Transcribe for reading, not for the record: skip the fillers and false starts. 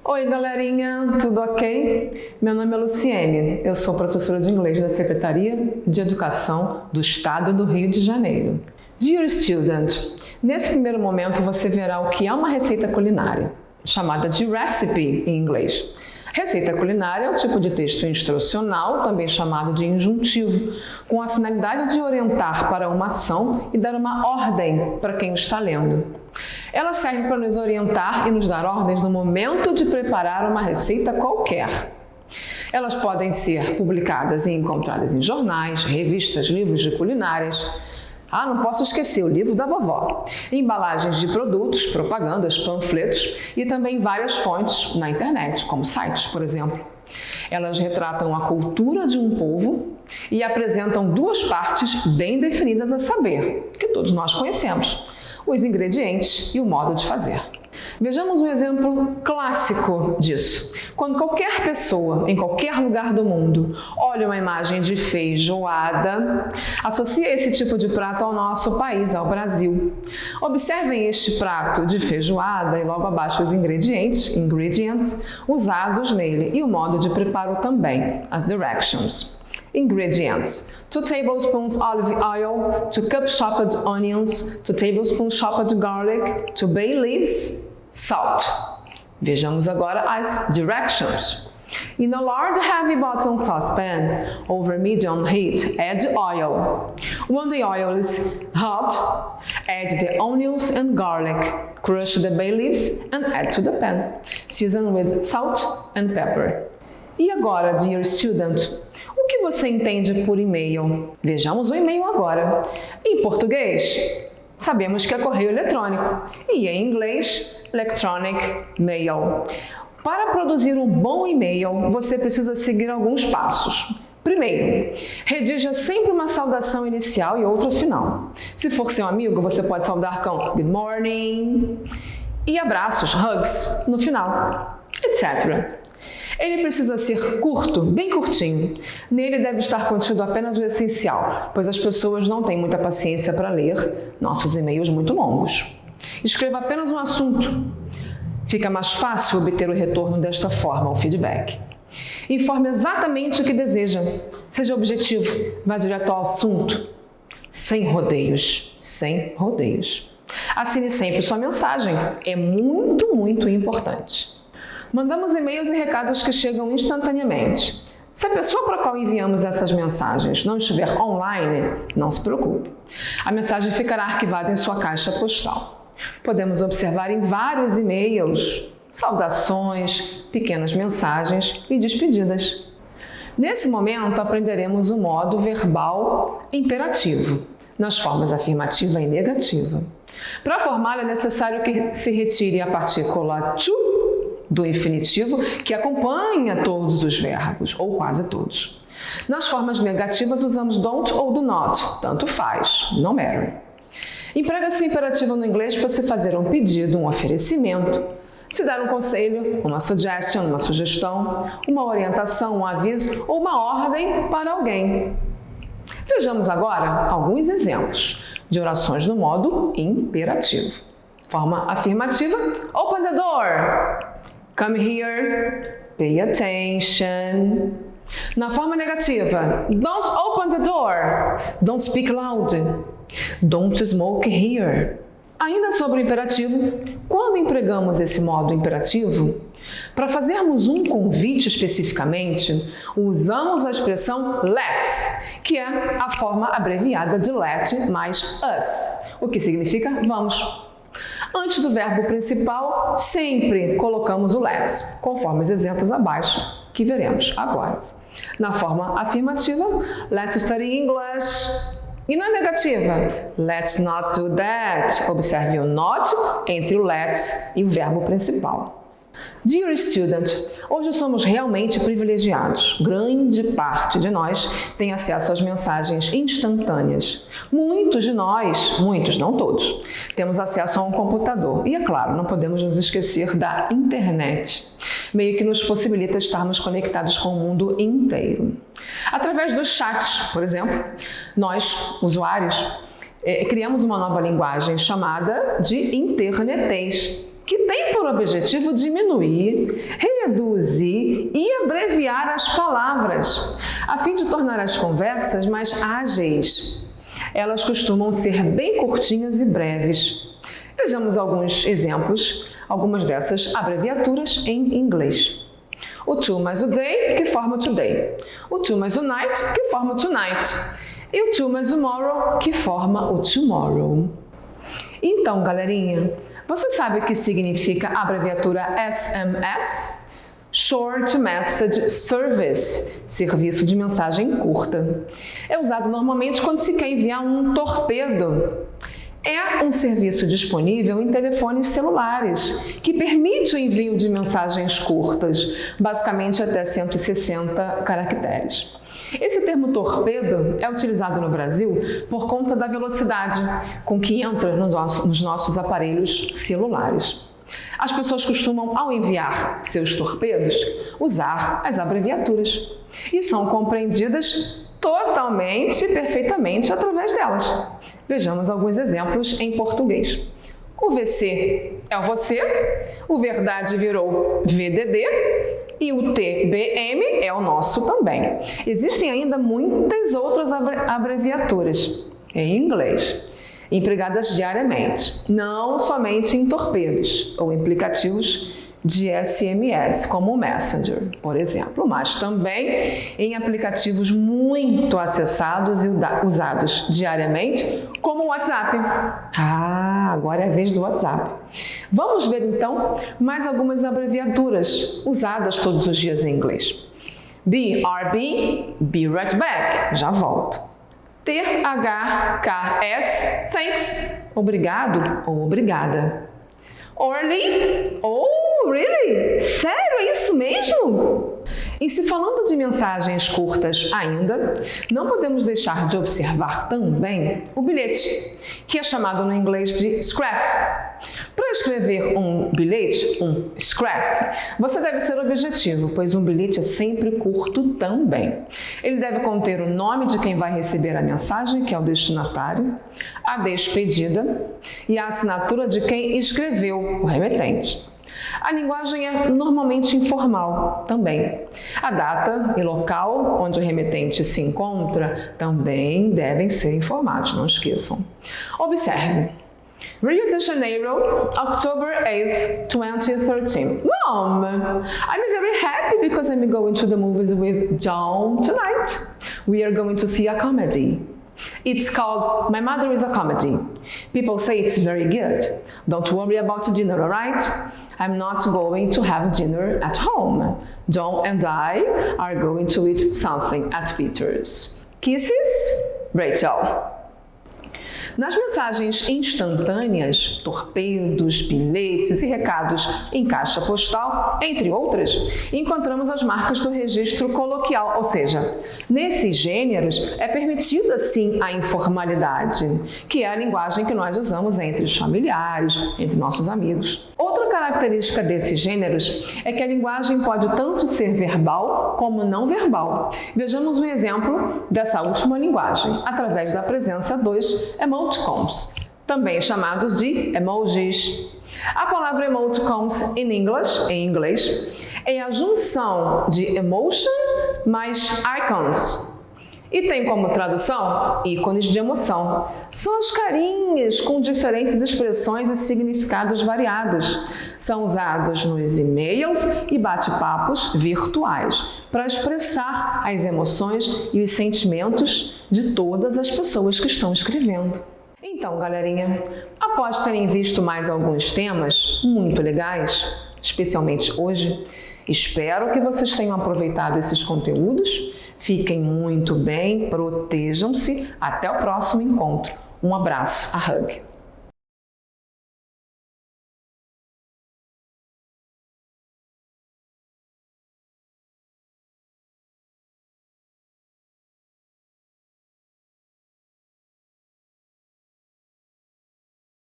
Oi, galerinha, tudo ok? Meu nome é Luciene, eu sou professora de inglês da Secretaria de Educação do Estado do Rio de Janeiro. Dear student, nesse primeiro momento você verá o que é uma receita culinária, chamada de recipe em inglês. Receita culinária é um tipo de texto instrucional, também chamado de injuntivo, com a finalidade de orientar para uma ação e dar uma ordem para quem está lendo. Ela serve para nos orientar e nos dar ordens no momento de preparar uma receita qualquer. Elas podem ser publicadas e encontradas em jornais, revistas, livros de culinárias. Não posso esquecer o livro da vovó. Embalagens de produtos, propagandas, panfletos e também várias fontes na internet, como sites, por exemplo. Elas retratam a cultura de um povo e apresentam duas partes bem definidas a saber, que todos nós conhecemos: os ingredientes e o modo de fazer. Vejamos um exemplo clássico disso. Quando qualquer pessoa, em qualquer lugar do mundo, olha uma imagem de feijoada, associa esse tipo de prato ao nosso país, ao Brasil. Observem este prato de feijoada e logo abaixo os ingredients, usados nele e o modo de preparo também, as directions. Ingredients: 2 tablespoons olive oil, 2 cups chopped onions, 2 tablespoons chopped garlic, 2 bay leaves, salt. Vejamos agora as directions. In a large heavy bottom saucepan over medium heat, add oil. When the oil is hot, add the onions and garlic. Crush the bay leaves and add to the pan. Season with salt and pepper. E agora, dear student, o que você entende por e-mail? Vejamos o e-mail agora. Em português, sabemos que é correio eletrônico e em inglês, electronic mail. Para produzir um bom e-mail, você precisa seguir alguns passos. Primeiro, redija sempre uma saudação inicial e outra final. Se for seu amigo, você pode saudar com good morning e abraços, hugs, no final, etc. Ele precisa ser curto, bem curtinho. Nele deve estar contido apenas o essencial, pois as pessoas não têm muita paciência para ler nossos e-mails muito longos. Escreva apenas um assunto. Fica mais fácil obter o retorno desta forma, o feedback. Informe exatamente o que deseja. Seja objetivo, vá direto ao assunto. Sem rodeios, sem rodeios. Assine sempre sua mensagem. É muito, muito importante. Mandamos e-mails e recados que chegam instantaneamente. Se a pessoa para a qual enviamos essas mensagens não estiver online, não se preocupe. A mensagem ficará arquivada em sua caixa postal. Podemos observar em vários e-mails saudações, pequenas mensagens e despedidas. Nesse momento, aprenderemos o modo verbal imperativo, nas formas afirmativa e negativa. Para formá-lo, é necessário que se retire a partícula to do infinitivo, que acompanha todos os verbos, ou quase todos. Nas formas negativas, usamos don't ou do not, tanto faz, no matter. Emprega-se o imperativo no inglês para se fazer um pedido, um oferecimento, se dar um conselho, uma suggestion, uma sugestão, uma orientação, um aviso ou uma ordem para alguém. Vejamos agora alguns exemplos de orações no modo imperativo. Forma afirmativa: open the door. Come here, pay attention. Na forma negativa, don't open the door, don't speak loud, don't smoke here. Ainda sobre o imperativo, quando empregamos esse modo imperativo, para fazermos um convite especificamente, usamos a expressão let's, que é a forma abreviada de let mais us, o que significa vamos. Antes do verbo principal, sempre colocamos o let's, conforme os exemplos abaixo que veremos agora. Na forma afirmativa, let's study English. E na negativa, let's not do that. Observe o not entre o let's e o verbo principal. Dear student, hoje somos realmente privilegiados. Grande parte de nós tem acesso às mensagens instantâneas. Muitos de nós, muitos, não todos, temos acesso a um computador. E é claro, não podemos nos esquecer da internet, meio que nos possibilita estarmos conectados com o mundo inteiro. Através dos chats, por exemplo, nós, usuários, criamos uma nova linguagem chamada de internetês. que tem por objetivo diminuir, reduzir e abreviar as palavras, a fim de tornar as conversas mais ágeis. Elas costumam ser bem curtinhas e breves. Vejamos alguns exemplos, algumas dessas abreviaturas em inglês. O to mais o day, que forma today. O to mais o night, que forma tonight. E o to mais o tomorrow, que forma o tomorrow. Então, galerinha, você sabe o que significa a abreviatura SMS? Short Message Service, serviço de mensagem curta. É usado normalmente quando se quer enviar um torpedo. É um serviço disponível em telefones celulares que permite o envio de mensagens curtas, basicamente até 160 caracteres. Esse termo torpedo é utilizado no Brasil por conta da velocidade com que entra nos nossos aparelhos celulares. As pessoas costumam, ao enviar seus torpedos, usar as abreviaturas e são compreendidas totalmente e perfeitamente através delas. Vejamos alguns exemplos em português. O VC é o você, o verdade virou VDD e o TBM é o nosso também. Existem ainda muitas outras abreviaturas em inglês, empregadas diariamente, não somente em torpedos ou implicativos de SMS, como o Messenger, por exemplo, mas também em aplicativos muito acessados e usados diariamente, como o WhatsApp. Agora é a vez do WhatsApp. Vamos ver então mais algumas abreviaturas usadas todos os dias em inglês. BRB, be right back, já volto. THKS, thanks, obrigado ou obrigada. Orly, oh, really? Sério, é isso mesmo? E se falando de mensagens curtas ainda, não podemos deixar de observar também o bilhete, que é chamado no inglês de scrap. Para escrever um bilhete, um scrap, você deve ser objetivo, pois um bilhete é sempre curto também. Ele deve conter o nome de quem vai receber a mensagem, que é o destinatário, a despedida e a assinatura de quem escreveu, o remetente. A linguagem é normalmente informal também. A data e local onde o remetente se encontra também devem ser informados, não esqueçam. Observe. Rio de Janeiro, October 8th, 2013. Mom, I'm very happy because I'm going to the movies with John tonight. We are going to see a comedy. It's called My Mother is a Comedy. People say it's very good. Don't worry about dinner, alright? I'm not going to have dinner at home. John and I are going to eat something at Peter's. Kisses, Rachel. Nas mensagens instantâneas, torpedos, bilhetes e recados em caixa postal, entre outras, encontramos as marcas do registro coloquial, ou seja, nesses gêneros é permitida sim a informalidade, que é a linguagem que nós usamos entre os familiares, entre nossos amigos. Outra característica desses gêneros é que a linguagem pode tanto ser verbal como não verbal. Vejamos um exemplo dessa última linguagem, através da presença dos emoticons, também chamados de emojis. A palavra emoticons em inglês, é a junção de emotion mais icons. E tem como tradução ícones de emoção. São as carinhas com diferentes expressões e significados variados. São usados nos e-mails e bate-papos virtuais para expressar as emoções e os sentimentos de todas as pessoas que estão escrevendo. Então, galerinha, após terem visto mais alguns temas muito legais, especialmente hoje, espero que vocês tenham aproveitado esses conteúdos. Fiquem muito bem, protejam-se. Até o próximo encontro. Um abraço, a hug.